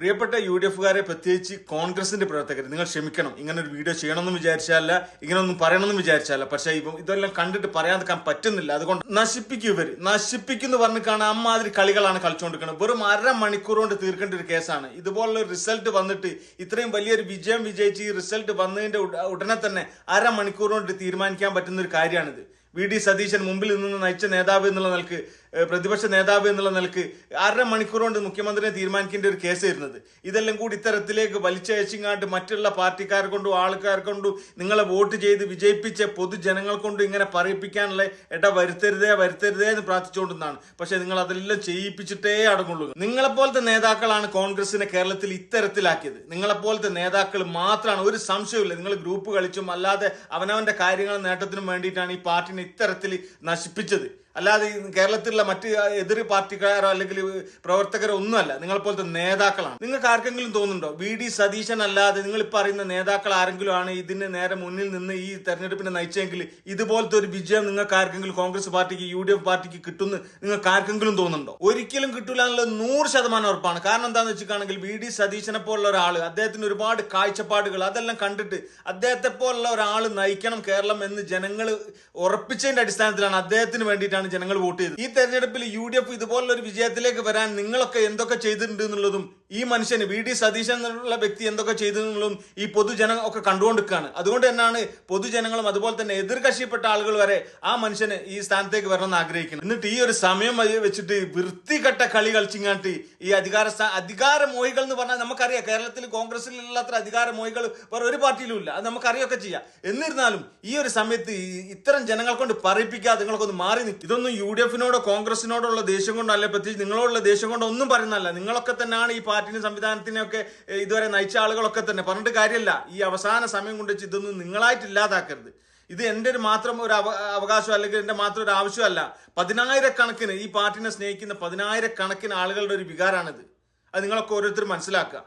പ്രിയപ്പെട്ട UDF-കാരെ, പ്രത്യേകിച്ച് കോൺഗ്രസിന്റെ പ്രവർത്തകർ, നിങ്ങൾ ക്ഷമിക്കണം. ഇങ്ങനെ ഒരു വീഡിയോ ചെയ്യണമെന്ന് വിചാരിച്ചാലല്ല, ഇങ്ങനെയൊന്നും പറയണമെന്ന് വിചാരിച്ചാലല്ല. പക്ഷേ ഇതെല്ലാം കണ്ടിട്ട് പറയാതിരിക്കാൻ പറ്റുന്നില്ല. അതുകൊണ്ട് നശിപ്പിക്കുന്നു പറഞ്ഞു കാണാൻ അമ്മാതിരി കളികളാണ് കളിച്ചുകൊണ്ടിരിക്കുന്നത്. വെറും അരമണിക്കൂർ കൊണ്ട് തീർക്കേണ്ട ഒരു കേസാണ്. ഇതുപോലുള്ള റിസൾട്ട് വന്നിട്ട് ഇത്രയും വലിയൊരു വിജയം വിജയിച്ച് ഈ റിസൾട്ട് വന്നതിന്റെ ഉടനെ തന്നെ അരമണിക്കൂർ കൊണ്ട് തീരുമാനിക്കാൻ പറ്റുന്ന ഒരു കാര്യമാണിത്. VD സതീശൻ മുമ്പിൽ നിന്ന് നയിച്ച നേതാവ് എന്നുള്ള നിലക്ക്, പ്രതിപക്ഷ നേതാവ് എന്നുള്ള നിലക്ക് അരമണിക്കൂർ കൊണ്ട് മുഖ്യമന്ത്രിയെ തീരുമാനിക്കേണ്ട ഒരു കേസ് വരുന്നത്. ഇതെല്ലാം കൂടി ഇത്തരത്തിലേക്ക് വലിച്ചയച്ചിങ്ങാണ്ട് മറ്റുള്ള പാർട്ടിക്കാരെ കൊണ്ടും ആൾക്കാരെ കൊണ്ടും നിങ്ങളെ വോട്ട് ചെയ്ത് വിജയിപ്പിച്ച പൊതുജനങ്ങൾ കൊണ്ടും ഇങ്ങനെ പറയിപ്പിക്കാനുള്ള വരുത്തരുതേ എന്ന് പ്രാർത്ഥിച്ചുകൊണ്ടെന്നാണ്. പക്ഷെ നിങ്ങൾ അതെല്ലാം ചെയ്യിപ്പിച്ചിട്ടേ അടങ്ങുള്ളൂ. നിങ്ങളെപ്പോലത്തെ നേതാക്കളാണ് കോൺഗ്രസിനെ കേരളത്തിൽ ഇത്തരത്തിലാക്കിയത്. നിങ്ങളെപ്പോലത്തെ നേതാക്കൾ മാത്രമാണ്, ഒരു സംശയമില്ല. നിങ്ങൾ ഗ്രൂപ്പ് കളിച്ചും അല്ലാതെ അവനവന്റെ കാര്യങ്ങളും നേട്ടത്തിനും വേണ്ടിയിട്ടാണ് ഈ പാർട്ടിനെ ഇത്തരത്തിൽ നശിപ്പിച്ചത്. അല്ലാതെ കേരളത്തിലുള്ള മറ്റ് എതിർ പാർട്ടിക്കാരോ അല്ലെങ്കിൽ പ്രവർത്തകരോ ഒന്നുമല്ല, നിങ്ങളെപ്പോലത്തെ നേതാക്കളാണ്. നിങ്ങൾക്ക് ആർക്കെങ്കിലും തോന്നുന്നുണ്ടോ VD സതീശൻ അല്ലാതെ നിങ്ങൾ ഇപ്പൊ അറിയുന്ന നേതാക്കൾ ആരെങ്കിലും ആണ് ഇതിന് നേരെ മുന്നിൽ നിന്ന് ഈ തെരഞ്ഞെടുപ്പിനെ നയിച്ചെങ്കിൽ ഇതുപോലത്തെ ഒരു വിജയം നിങ്ങൾക്ക് ആർക്കെങ്കിലും കോൺഗ്രസ് പാർട്ടിക്ക് UDF പാർട്ടിക്ക് കിട്ടുമെന്ന് നിങ്ങൾക്ക് ആർക്കെങ്കിലും തോന്നുന്നുണ്ടോ? ഒരിക്കലും കിട്ടൂല എന്നുള്ളത് 100% ഉറപ്പാണ്. കാരണം എന്താണെന്ന് വെച്ചിട്ടാണെങ്കിൽ VD സതീശനെ പോലുള്ള ഒരാൾ, അദ്ദേഹത്തിന് ഒരുപാട് കാഴ്ചപ്പാടുകൾ, അതെല്ലാം കണ്ടിട്ട് അദ്ദേഹത്തെ പോലുള്ള ഒരാൾ നയിക്കണം കേരളം എന്ന് ജനങ്ങൾ ഉറപ്പിച്ചതിന്റെ അടിസ്ഥാനത്തിലാണ് അദ്ദേഹത്തിന് വേണ്ടിയിട്ടാണ് ജനങ്ങൾ വോട്ട് ചെയ്തത്. ഈ തെരഞ്ഞെടുപ്പിൽ UDF ഇതുപോലുള്ള ഒരു വിജയത്തിലേക്ക് വരാൻ നിങ്ങളൊക്കെ എന്തൊക്കെ ചെയ്തിട്ടുണ്ട് എന്നുള്ളതും ഈ മനുഷ്യന് VD സതീശൻ എന്നുള്ള വ്യക്തി എന്തൊക്കെ ചെയ്തെന്നുള്ളതും ഈ പൊതുജനം ഒക്കെ കണ്ടുകൊണ്ടിരിക്കുകയാണ്. അതുകൊണ്ട് തന്നെയാണ് പൊതുജനങ്ങളും അതുപോലെ തന്നെ എതിർകക്ഷിപ്പെട്ട ആളുകൾ വരെ ആ മനുഷ്യന് ഈ സ്ഥാനത്തേക്ക് വരണമെന്ന് ആഗ്രഹിക്കുന്നത്. എന്നിട്ട് ഈ ഒരു സമയം വെച്ചിട്ട് വൃത്തികെട്ട കളി കളിച്ചിങ്ങാട്ട് ഈ അധികാരമോഹികൾ എന്ന് പറഞ്ഞാൽ നമുക്കറിയാം, കേരളത്തിൽ കോൺഗ്രസിലുള്ളത്ര അധികാരമോഹികൾ വേറെ ഒരു പാർട്ടിയിലും ഇല്ല. അത് നമുക്കറിയൊക്കെ ചെയ്യാം. എന്നിരുന്നാലും ഈ ഒരു സമയത്ത് ഇത്തരം ജനങ്ങൾ കൊണ്ട് പറയിപ്പിക്കാതെ നിങ്ങളൊക്കെ ഒന്ന് മാറി നിൽക്കും. ഇതൊന്നും UDF-നോടോ കോൺഗ്രസിനോടുള്ള ദേഷ്യം കൊണ്ടോ അല്ലെ, പ്രത്യേകിച്ച് നിങ്ങളോടുള്ള ദേഷ്യം കൊണ്ടോ ഒന്നും പറയുന്നതല്ല. നിങ്ങളൊക്കെ തന്നെയാണ് ഈ പാർട്ടിനും സംവിധാനത്തിനെയൊക്കെ ഇതുവരെ നയിച്ച ആളുകളൊക്കെ തന്നെ. പറഞ്ഞിട്ട് കാര്യമില്ല. ഈ അവസാന സമയം കൊണ്ട് വെച്ച് ഇതൊന്നും നിങ്ങളായിട്ട് ഇല്ലാതാക്കരുത്. ഇത് എൻ്റെ ഒരു മാത്രം ഒരു അവകാശം അല്ലെങ്കിൽ എൻ്റെ മാത്രം ഒരു ആവശ്യമല്ല. 10,000-കണക്കിന് ഈ പാർട്ടിനെ സ്നേഹിക്കുന്ന 10,000-കണക്കിന് ആളുകളുടെ ഒരു വികാരമാണിത്. അത് നിങ്ങളൊക്കെ ഓരോരുത്തരും മനസ്സിലാക്കുക.